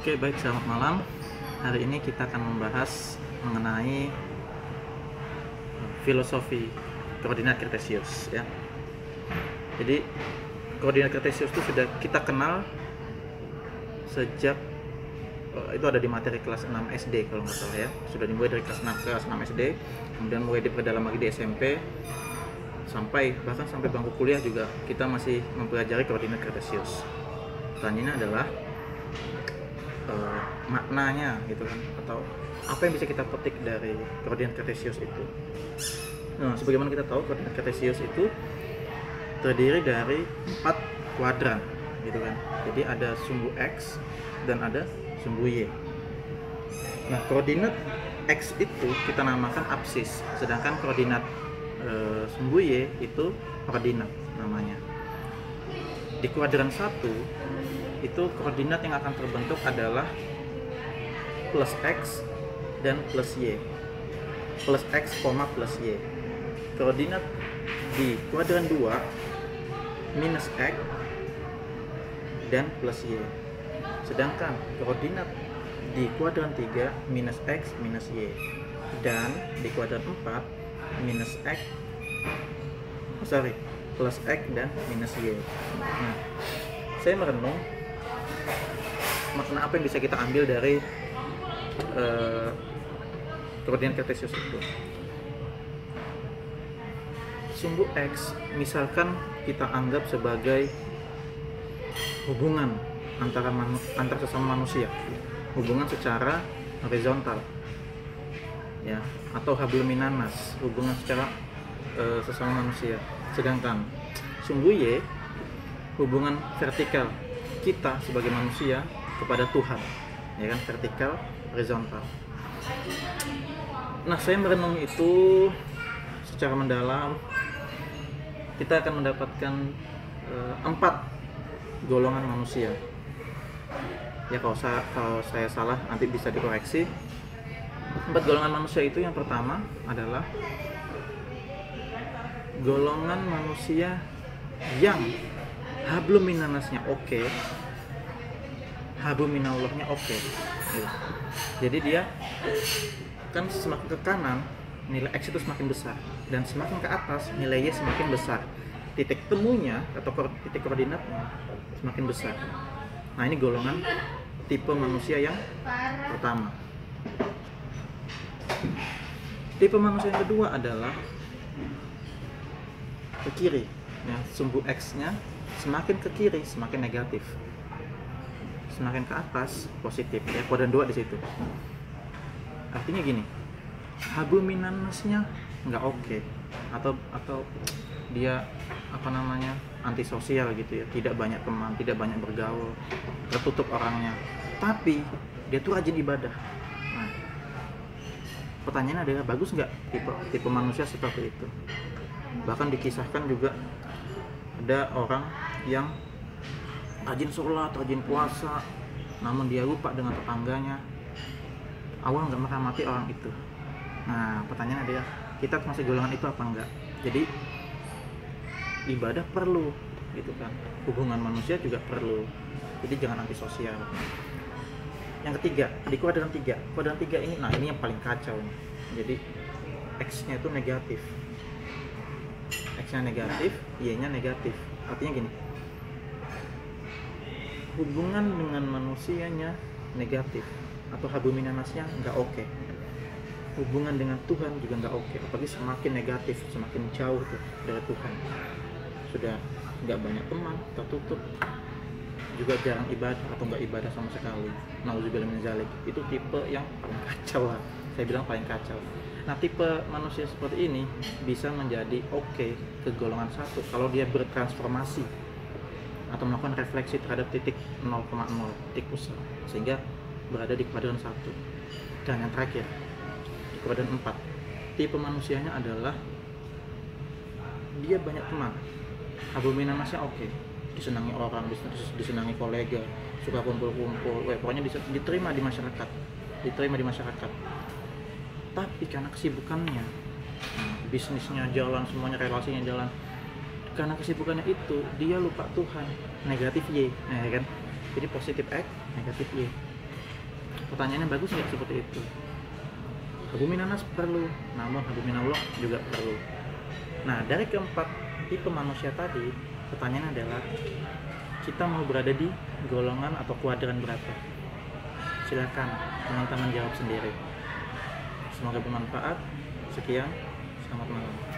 Oke, baik, selamat malam. Hari ini kita akan membahas mengenai filosofi koordinat Cartesius ya. Jadi koordinat Cartesius itu sudah kita kenal sejak itu ada di materi kelas 6 SD kalau nggak salah ya. Sudah dimulai dari kelas 6 SD, kemudian mulai diperdalam lagi di SMP, bahkan sampai bangku kuliah juga kita masih mempelajari koordinat Cartesius. Pertanyaannya adalah maknanya gitu kan, atau apa yang bisa kita petik dari koordinat Cartesius itu. Nah, sebagaimana kita tahu koordinat Cartesius itu terdiri dari 4 kuadran gitu kan. Jadi ada sumbu X dan ada sumbu Y. Nah, koordinat X itu kita namakan absis, sedangkan koordinat sumbu Y itu koordinat namanya. Di kuadran 1 itu koordinat yang akan terbentuk adalah plus X dan plus Y, plus X, plus Y. Koordinat di kuadran 2 minus X dan plus Y, sedangkan koordinat di kuadran 3 minus X minus Y, dan di kuadran 4 minus X plus X dan minus Y. Nah, saya merenung makna apa yang bisa kita ambil dari koordinat Cartesius itu. Sumbu X misalkan kita anggap sebagai hubungan antar sesama manusia, hubungan secara horizontal ya, atau hablum minanas, hubungan secara sesama manusia. Sedangkan sumbu Y hubungan vertikal kita sebagai manusia kepada Tuhan, ya kan, vertikal horizontal. Nah, saya merenung itu secara mendalam, kita akan mendapatkan 4 golongan manusia. Ya, kalau saya salah nanti bisa dikoreksi. 4 golongan manusia itu, yang pertama adalah golongan manusia yang hablum minanasnya oke, hablum minallahnya oke. Jadi dia kan semakin ke kanan nilai X itu semakin besar, dan semakin ke atas nilai Y semakin besar. Titik temunya atau titik koordinatnya semakin besar. Nah, ini golongan tipe manusia yang pertama. Tipe manusia yang kedua adalah ke kiri ya, sumbu X-nya semakin ke kiri semakin negatif, semakin ke atas positif ya, kuadran 2 di situ. Artinya gini, hablum minannasnya nggak oke, atau dia antisosial gitu ya, tidak banyak teman, tidak banyak bergaul, tertutup orangnya, tapi dia tuh rajin ibadah. Nah, pertanyaannya adalah bagus nggak tipe manusia seperti itu? Bahkan dikisahkan juga ada orang yang rajin sholat, rajin puasa, namun dia lupa dengan tetangganya. Allah nggak merahmati orang itu. Nah, pertanyaan adalah, kita masih golongan itu apa enggak? Jadi ibadah perlu gitu kan, hubungan manusia juga perlu, jadi jangan antisosial. Yang ketiga, di kuadran 3 ini, nah ini yang paling kacau nih. Jadi X-nya itu negatif, X-nya negatif, Y-nya negatif. Artinya gini, hubungan dengan manusianya negatif, atau hablum minannasnya nggak oke. Hubungan dengan Tuhan juga nggak oke, apalagi semakin negatif, semakin jauh tuh dari Tuhan. Sudah nggak banyak teman, tertutup, juga jarang ibadah atau nggak ibadah sama sekali. Nauzubillah min dzalik. Itu tipe yang paling kacau lah. Saya bilang paling kacau. Nah, tipe manusia seperti ini bisa menjadi oke ke golongan 1 kalau dia bertransformasi atau melakukan refleksi terhadap titik 0,0, titik pusat, sehingga berada di kuadran 1. Dan yang terakhir, di kuadran 4, tipe manusianya adalah dia banyak teman, hablum minannasnya oke, disenangi orang, disenangi kolega, suka kumpul-kumpul, pokoknya diterima di masyarakat, tapi karena kesibukannya, bisnisnya jalan, semuanya relasinya jalan, karena kesibukannya itu dia lupa Tuhan, negatif Y, ya kan? Jadi positif X, negatif Y. Pertanyaannya bagus nggak seperti itu? Habuminanas perlu, namun habuminallah juga perlu. Nah, dari keempat tipe manusia tadi, pertanyaannya adalah kita mau berada di golongan atau kuadran berapa? Silakan teman-teman jawab sendiri. Semoga bermanfaat. Sekian, selamat malam.